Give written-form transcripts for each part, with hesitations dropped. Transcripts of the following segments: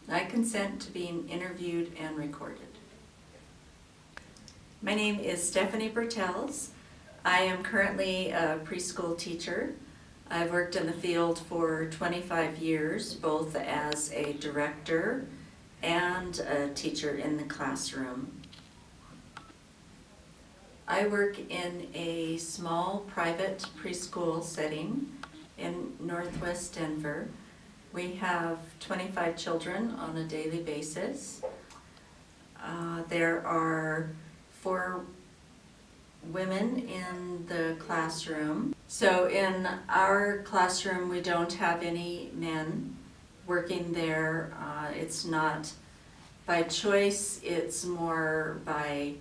I consent to being interviewed and recorded. My name is Stephanie Bertels. I am currently a preschool teacher. I've worked in the field for 25 years, both as a director and a teacher in the classroom. I work in a small private preschool setting in Northwest Denver. We have 25 children on a daily basis. There are 4 women in the classroom. So in our classroom, we don't have any men working there. It's not by choice, it's more by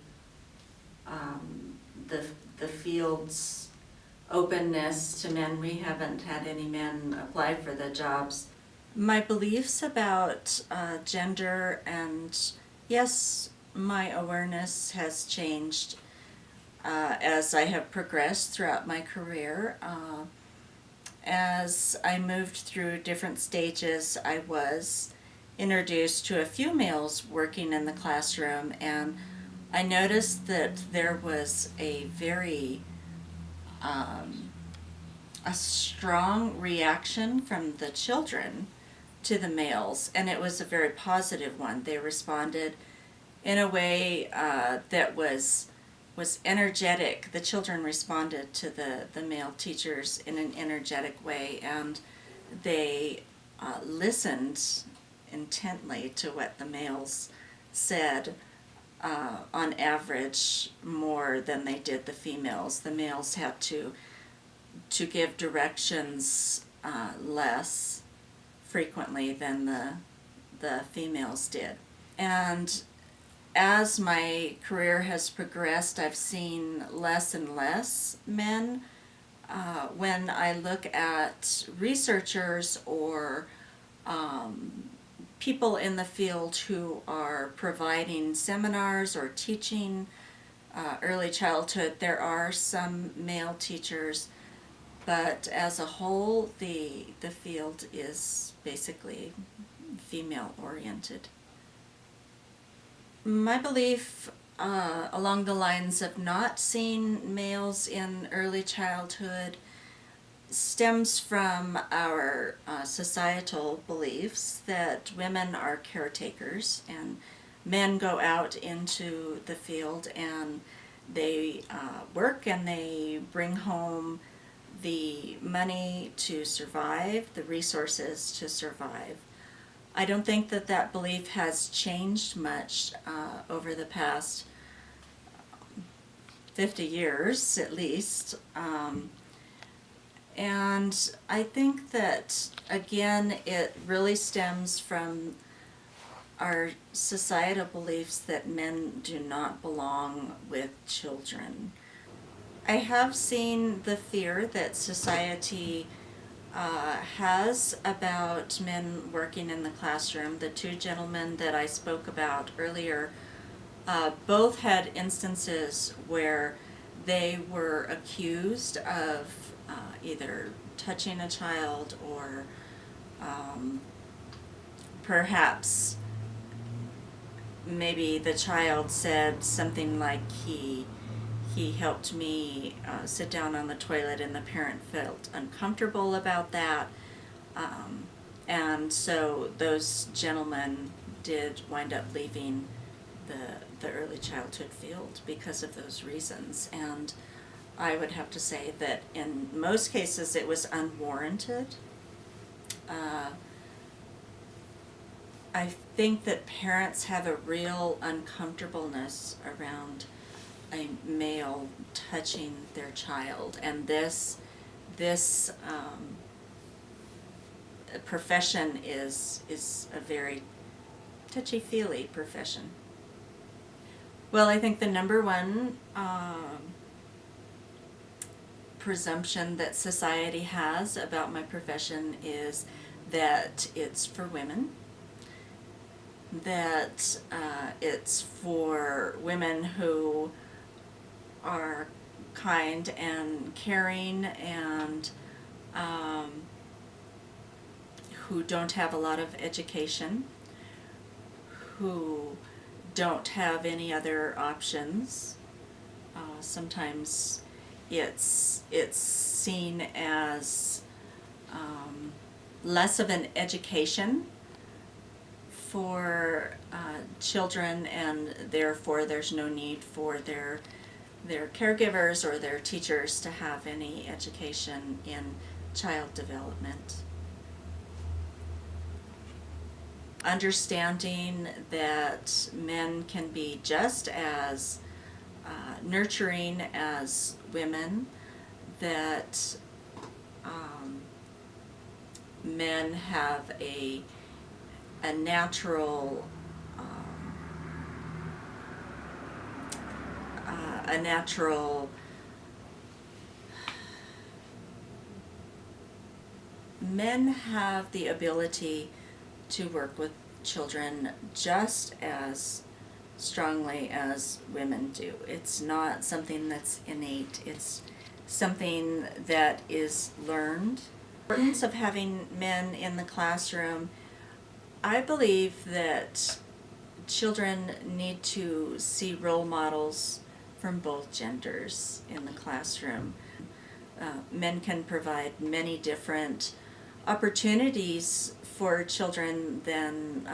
the field's openness to men. We haven't had any men apply for the jobs. My beliefs about gender and, yes, my awareness has changed as I have progressed throughout my career. As I moved through different stages, I was introduced to a few males working in the classroom, and I noticed that there was a very a strong reaction from the children to the males, and it was a very positive one. They responded in a way that was energetic. The children responded to the male teachers in an energetic way, and they listened intently to what the males said, on average more than they did the females. The males had to give directions less frequently than the females did. And as my career has progressed, I've seen less and less men. When I look at researchers or people in the field who are providing seminars or teaching early childhood, there are some male teachers, but as a whole, the field is basically female oriented. My belief along the lines of not seeing males in early childhood stems from our societal beliefs that women are caretakers and men go out into the field and they work and they bring home the money to survive, the resources to survive. I don't think that belief has changed much over the past 50 years at least. And I think that, again, it really stems from our societal beliefs that men do not belong with children. I have seen the fear that society has about men working in the classroom. The 2 gentlemen that I spoke about earlier both had instances where they were accused of either touching a child or perhaps maybe the child said something like he helped me sit down on the toilet, and the parent felt uncomfortable about that, and so those gentlemen did wind up leaving the early childhood field because of those reasons. And I would have to say that in most cases it was unwarranted. I think that parents have a real uncomfortableness around a male touching their child, and this profession is a very touchy-feely profession. Well, I think the number one presumption that society has about my profession is that it's for women, that it's for women who are kind and caring and who don't have a lot of education, who don't have any other options. Sometimes it's seen as less of an education for children, and therefore there's no need for their caregivers or their teachers to have any education in child development. Understanding that men can be just as nurturing as women, that men have a natural men have the ability to work with children just as strongly as women do. It's not something that's innate, it's something that is learned. The importance of having men in the classroom, I believe that children need to see role models from both genders in the classroom. Men can provide many different opportunities for children than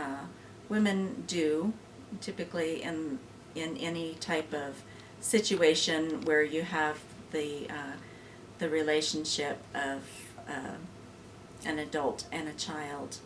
women do, typically in any type of situation where you have the relationship of an adult and a child.